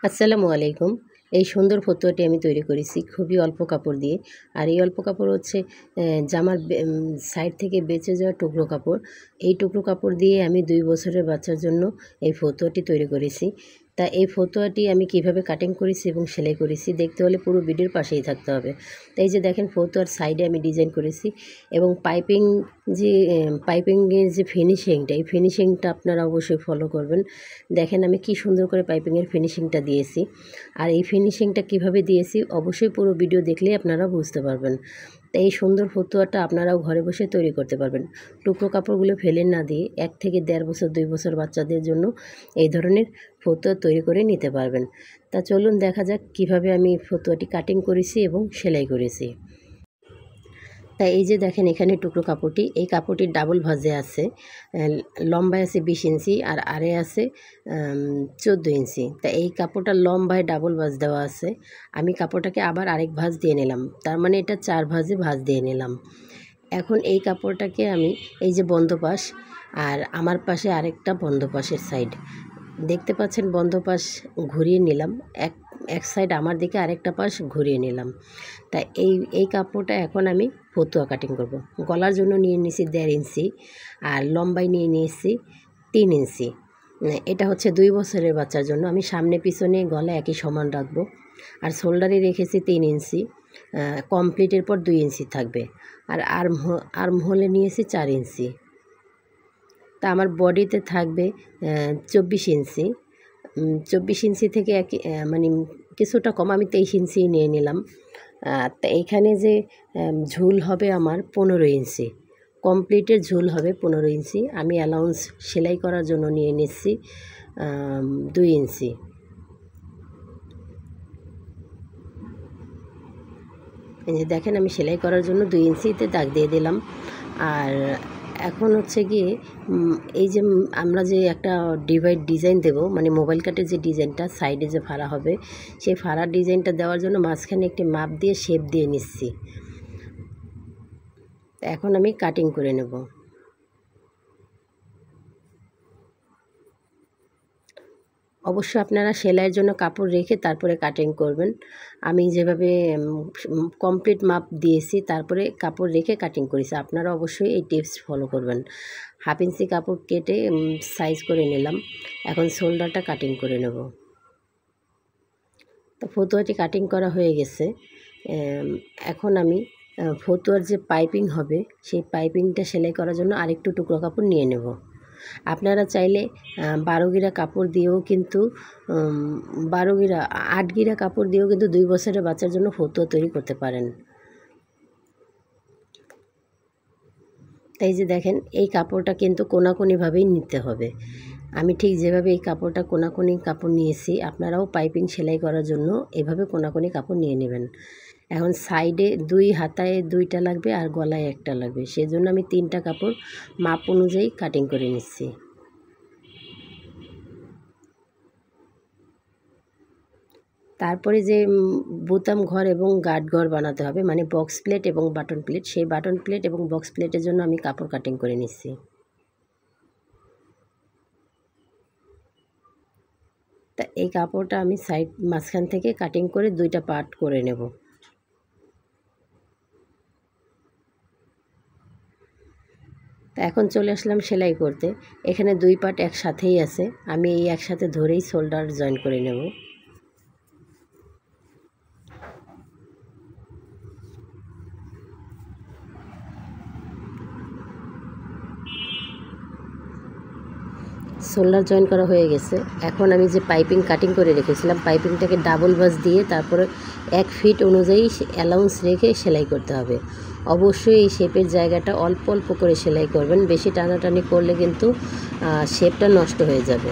আসসালামু আলাইকুম। এই সুন্দর ফতুয়াটি আমি তৈরি করেছি খুবই অল্প কাপড় দিয়ে। আর এই অল্প কাপড় হচ্ছে জামার সাইড থেকে বেঁচে যাওয়া টুকরো কাপড়। এই টুকরো কাপড় দিয়ে আমি 2 বছরের বাচ্চার জন্য এই ফতুয়াটি তৈরি করেছি। তা এই ফতুয়াটি আমি কিভাবে কাটিং করেছি এবং সেলাই করেছি দেখতে হলে পুরো ভিডিওর পাশেই থাকতে হবে। তো এই যে দেখেন ফতুয়ার সাইডে আমি ডিজাইন করেছি এবং পাইপিংয়ের যে ফিনিশিংটা, এই ফিনিশিংটা আপনারা অবশ্যই ফলো করবেন। দেখেন আমি কি সুন্দর করে পাইপিংয়ের ফিনিশিংটা দিয়েছি। আর এই ফিনিশিংটা কিভাবে দিয়েছি অবশ্যই পুরো ভিডিও দেখলেই আপনারা বুঝতে পারবেন। তো এই সুন্দর ফতুয়াটা আপনারাও ঘরে বসে তৈরি করতে পারবেন। টুকরো কাপড়গুলো ফেলে না দিয়ে 1 থেকে 1.5 বছর 2 বছর বাচ্চাদের জন্য এই ধরনের ফতুয়া তৈরি করে নিতে পারবেন। তা চলুন দেখা যাক কিভাবে আমি ফতুয়াটি কাটিং করেছি এবং সেলাই করেছি। তাই এই যে দেখেন এখানে টুকরো কাপড়টি, এই কাপড়টির ডাবল ভাঁজে আছে, লম্বায় আছে 20 ইঞ্চি আর আড়ে আছে 14 ইঞ্চি। তা এই কাপড়টার লম্বায় ডাবল ভাঁজ দেওয়া আছে। আমি কাপড়টাকে আবার আরেক ভাঁজ দিয়ে নিলাম, তার মানে এটা 4 ভাঁজে ভাঁজ দিয়ে নিলাম। এখন এই কাপড়টাকে আমি এই যে বন্ধ পাশ আর আমার পাশে আরেকটা বন্ধ পাশের সাইড দেখতে পাচ্ছেন, বন্ধ পাশ ঘুরিয়ে নিলাম, এক সাইড আমার দিকে আরেকটা পাশ ঘুরিয়ে নিলাম। তা এই কাপড়টা এখন আমি ফতুয়া কাটিং করব। গলার জন্য নিয়ে নিয়েছি 1.5 ইঞ্চি আর লম্বায় নিয়ে নিয়েছি 3 ইঞ্চি। এটা হচ্ছে 2 বছরের বাচ্চার জন্য। আমি সামনে পিছনে গলা একই সমান রাখবো। আর শোল্ডারে রেখেছি 3 ইঞ্চি, কমপ্লিটের পর 2 ইঞ্চি থাকবে। আর আর্ম হোলে নিয়েছি 4 ইঞ্চি। তা আমার বডিতে থাকবে 24 ইঞ্চি। 24 ইঞ্চি থেকে মানে কিছুটা কম, আমি 23 ইঞ্চি নিয়ে নিলাম। তা এইখানে যে ঝুল হবে আমার 15 ইঞ্চি, কমপ্লিটের ঝুল হবে 15 ইঞ্চি। আমি অ্যালাউন্স সেলাই করার জন্য নিয়ে নিচ্ছি 2 ইঞ্চি। এই যে দেখেন আমি সেলাই করার জন্য 2 ইঞ্চিতে দাগ দিয়ে দিলাম। আর এখন হচ্ছে গিয়ে এই যে আমরা যে একটা ডিজাইন দেব, মানে মোবাইল কাটের যে ডিজাইনটা সাইডে যে ফাড়া হবে, সেই ফাড়ার ডিজাইনটা দেওয়ার জন্য মাঝখানে একটি মাপ দিয়ে শেপ দিয়ে নিচ্ছি। এখন আমি কাটিং করে নেব। অবশ্যই আপনারা সেলাইয়ের জন্য কাপড় রেখে তারপরে কাটিং করবেন। আমি যেভাবে কমপ্লিট মাপ দিয়েছি তারপরে কাপড় রেখে কাটিং করেছি, আপনারা অবশ্যই এই টিপস ফলো করবেন। 1/2 ইঞ্চি কাপড় কেটে সাইজ করে নিলাম। এখন শোল্ডারটা কাটিং করে নেব। তো ফতুয়াটি কাটিং করা হয়ে গেছে। এখন আমি ফতুয়ার যে পাইপিং হবে সেই পাইপিংটা সেলাই করার জন্য আরেকটু টুকরো কাপড় নিয়ে নেব। আপনারা চাইলে 12 গিরা কাপড় দিয়েও কিন্তু 8 গিরা কাপড় দিয়েও কিন্তু 2 বছরের বাচ্চার জন্য ফতুয়া তৈরি করতে পারেন। তাই যে দেখেন এই কাপড়টা কিন্তু কোনাকুনিভাবেই নিতে হবে। আমি ঠিক যেভাবে এই কাপড়টা কোনাকুনি কাপড় নিয়েছি, আপনারাও পাইপিং সেলাই করার জন্য এভাবে কোনাকুনি কাপড় নিয়ে নেবেন। এখন সাইডে 2 হাতায় 2টা লাগবে আর গলায় 1টা লাগবে, সেজন্য আমি 3টা কাপড় মাপ অনুযায়ী কাটিং করে নিচ্ছি। তারপরে যে বোতাম ঘর এবং গার্ড ঘর বানাতে হবে, মানে বক্স প্লেট এবং বাটন প্লেট, সেই বাটন প্লেট এবং বক্স প্লেটের জন্য আমি কাপড় কাটিং করে নিচ্ছি। তা এই কাপড়টা আমি মাঝখান থেকে কাটিং করে 2টা পার্ট করে নেব। তা এখন চলে আসলাম সেলাই করতে। এখানে 2 পার্ট একসাথেই আছে, আমি এই একসাথে ধরেই শোল্ডার জয়েন করে নেব। শোল্ডার জয়েন করা হয়ে গেছে। এখন আমি যে পাইপিং কাটিং করে রেখেছিলাম, পাইপিংটাকে ডাবল ভাঁজ দিয়ে তারপরে 1 ফিট অনুযায়ী অ্যালাউন্স রেখে সেলাই করতে হবে। অবশ্যই এই শেপের জায়গাটা অল্প অল্প করে সেলাই করবেন, বেশি টানাটানি করলে কিন্তু শেপটা নষ্ট হয়ে যাবে।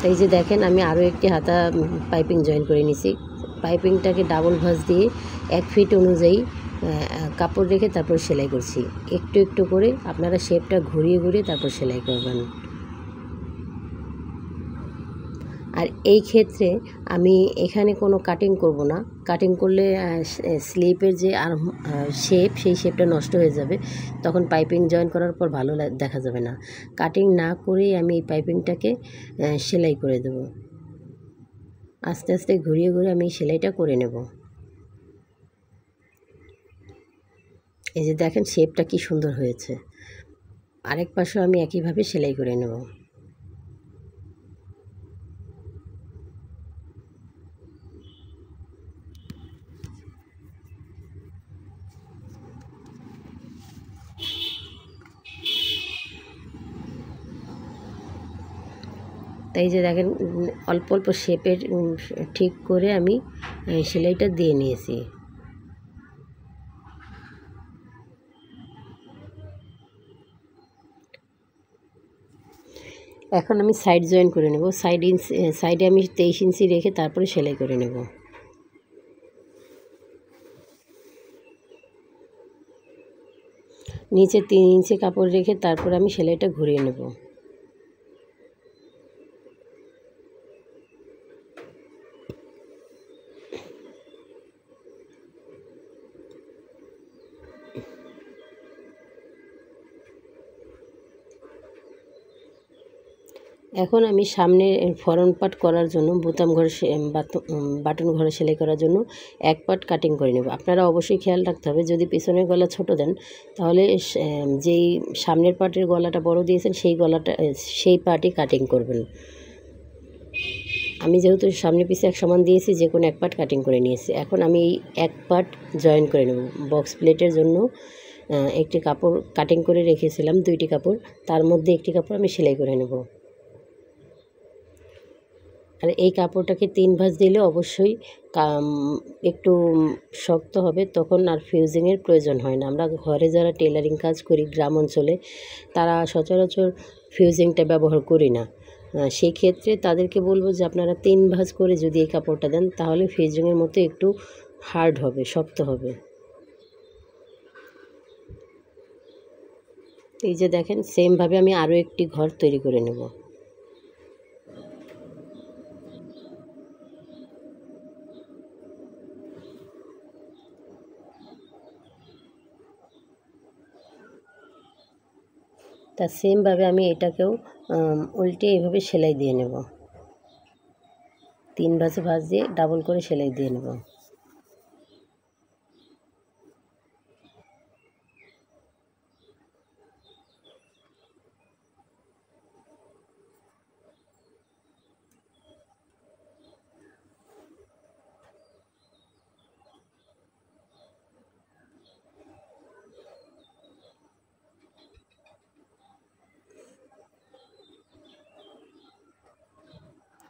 এই যে দেখেন আমি আরও একটি হাতা পাইপিং জয়েন করে নিছি। পাইপিংটাকে ডাবল ভাঁজ দিয়ে 1 ফিট অনুযায়ী কাপড় রেখে তারপর সেলাই করছি। একটু একটু করে আপনারা শেপটা ঘুরিয়ে ঘুরিয়ে তারপর সেলাই করবেন। আর এই ক্ষেত্রে আমি এখানে কোনো কাটিং করব না, কাটিং করলে স্লিপের যে আর্ম শেপ সেই শেপটা নষ্ট হয়ে যাবে, তখন পাইপিং জয়েন করার পর ভালো দেখা যাবে না। কাটিং না করেই আমি এই পাইপিংটাকে সেলাই করে দেব। আস্তে আস্তে ঘুরিয়ে ঘুরিয়ে আমি সেলাইটা করে নেব। এই যে দেখেন শেপটা কি সুন্দর হয়েছে। আরেক পাশেও আমি একইভাবে সেলাই করে নেব। তাই যে দেখেন অল্প অল্প শেপের ঠিক করে আমি সেলাইটা দিয়ে নিয়েছি। এখন আমি সাইড জয়েন করে নেব। সাইডে আমি 23 ইঞ্চি রেখে তারপরে সেলাই করে নেব। নিচে 3 ইঞ্চি কাপড় রেখে তারপর আমি সেলাইটা ঘুরিয়ে নেব। এখন আমি সামনে ফ্রন্ট পার্ট করার জন্য বাটন ঘরে সেলাই করার জন্য এক পার্ট কাটিং করে নেব। আপনারা অবশ্যই খেয়াল রাখতে হবে, যদি পিছনের গলা ছোট দেন তাহলে যেই সামনের পার্টের গলাটা বড় দিয়েছেন সেই পার্টই কাটিং করবেন। আমি যেহেতু সামনে পিছে এক সমান দিয়েছি, যে কোনো এক পার্ট কাটিং করে নিয়েছি। এখন আমি এই এক পার্ট জয়েন করে নেব। বক্স প্লেটের জন্য একটি কাপড় কাটিং করে রেখেছিলাম, 2টি কাপড়, তার মধ্যে একটি কাপড় আমি সেলাই করে নেব। আর এই কাপড়টাকে 3 ভাঁজ দিলে অবশ্যই একটু শক্ত হবে, তখন আর ফিউজিংয়ের প্রয়োজন হয় না। আমরা ঘরে যারা টেলারিং কাজ করি গ্রাম অঞ্চলে, তারা সচরাচর ফিউজিংটা ব্যবহার করি না। সেই ক্ষেত্রে তাদেরকে বলবো যে আপনারা 3 ভাঁজ করে যদি এই কাপড়টা দেন তাহলে ফিউজিংয়ের মতো একটু হার্ড হবে, শক্ত হবে। এই যে দেখেন সেমভাবে আমি আরও একটি ঘর তৈরি করে নেব। তা সেমভাবে আমি এটাকেও উল্টে এইভাবে সেলাই দিয়ে নেব। 3 ভাঁজে ভাঁজ দিয়ে ডাবল করে সেলাই দিয়ে নেব।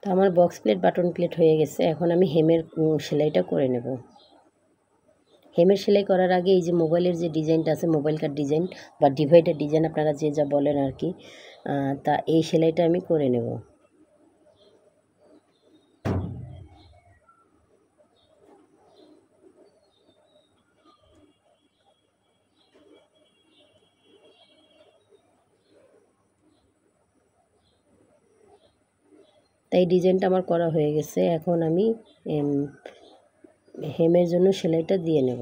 তো আমার বক্স প্লেট বাটন প্লেট হয়ে গেছে। এখন আমি হেমের সেলাইটা করে নেব। হেমের সেলাই করার আগে এই যে মোবাইলের যে ডিজাইনটা আছে, মোবাইল কাট ডিজাইন বা ডিভাইডার ডিজাইন, আপনারা যে যা বলেন আর কি, তা এই সেলাইটা আমি করে নেব। তাই ডিজাইনটা আমার করা হয়ে গেছে। এখন আমি হেমের জন্য সেলাইটা দিয়ে নেব।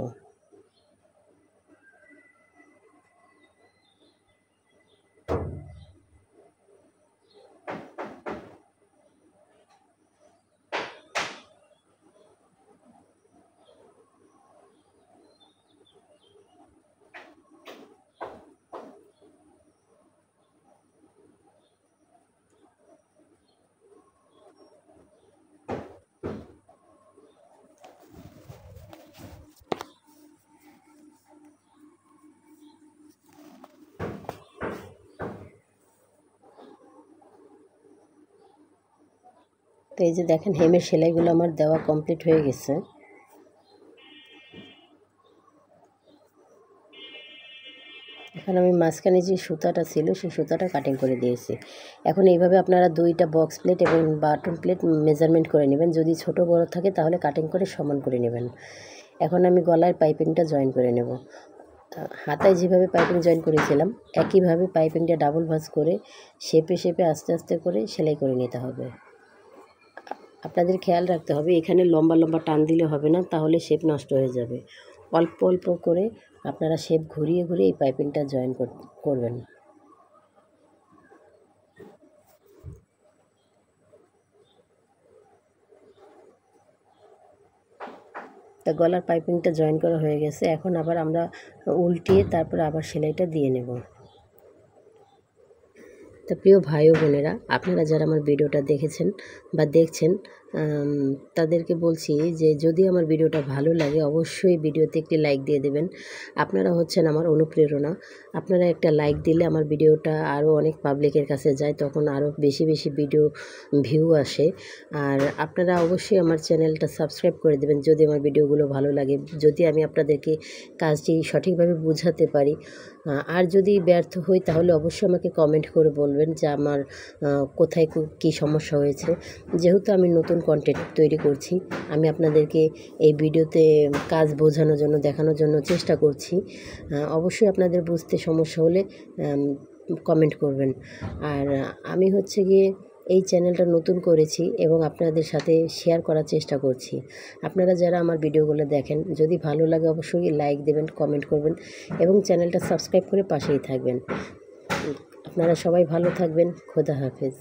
তো এই যে দেখেন হেমের সেলাইগুলো আমার দেওয়া কমপ্লিট হয়ে গেছে। এখন আমি মাঝখানে যে সুতাটা ছিল সেই সুতাটা কাটিং করে দিয়েছি। এখন এইভাবে আপনারা 2টা বক্স প্লেট এবং বাটন প্লেট মেজারমেন্ট করে নেবেন। যদি ছোট বড় থাকে তাহলে কাটিং করে সমান করে নেবেন। এখন আমি গলার পাইপিংটা জয়েন করে নেব। হাতায় যেভাবে পাইপিং জয়েন করেছিলাম একইভাবে পাইপিংটা ডাবল ভাঁজ করে শেপে শেপে আস্তে আস্তে করে সেলাই করে নিতে হবে। আপনাদের খেয়াল রাখতে হবে, এখানে লম্বা লম্বা টান দিলে হবে না, তাহলে শেপ নষ্ট হয়ে যাবে। অল্প অল্প করে আপনারা শেপ ঘুরিয়ে ঘুরিয়ে এই পাইপিংটা জয়েন করবেন। তা গলার পাইপিংটা জয়েন করা হয়ে গেছে। এখন আবার আমরা উল্টিয়ে তারপর আবার সেলাইটা দিয়ে নেব। তো প্রিয় ভাই ও বোনেরা, আপনারা যারা আমার ভিডিওটা দেখেছেন বা দেখছেন, তাদেরকে বলছি যে যদি আমার ভিডিওটা ভালো লাগে অবশ্যই ভিডিওতে একটি লাইক দিয়ে দেবেন। আপনারা হচ্ছেন আমার অনুপ্রেরণা। আপনারা একটা লাইক দিলে আমার ভিডিওটা আরও অনেক পাবলিকের কাছে যায়, তখন আরও বেশি বেশি ভিউ আসে। আর আপনারা অবশ্যই আমার চ্যানেলটা সাবস্ক্রাইব করে দেবেন যদি আমার ভিডিওগুলো ভালো লাগে, যদি আমি আপনাদেরকে কাজটি সঠিকভাবে বোঝাতে পারি। আর যদি ব্যর্থ হই তাহলে অবশ্যই আমাকে কমেন্ট করে বলবেন যে আমার কোথায় কী সমস্যা হয়েছে। যেহেতু আমি নতুন কন্টেন্ট তৈরি করছি, আমি আপনাদেরকে এই ভিডিওতে কাজ বোঝানোর জন্য, দেখানোর জন্য চেষ্টা করছি। অবশ্যই আপনাদের বুঝতে সমস্যা হলে কমেন্ট করবেন। আর আমি হচ্ছে গিয়ে এই চ্যানেলটা নতুন করেছি এবং আপনাদের সাথে শেয়ার করার চেষ্টা করছি। আপনারা যারা আমার ভিডিওগুলো দেখেন, যদি ভালো লাগে অবশ্যই লাইক দেবেন, কমেন্ট করবেন এবং চ্যানেলটা সাবস্ক্রাইব করে পাশেই থাকবেন। আপনারা সবাই ভালো থাকবেন। খোদা হাফেজ।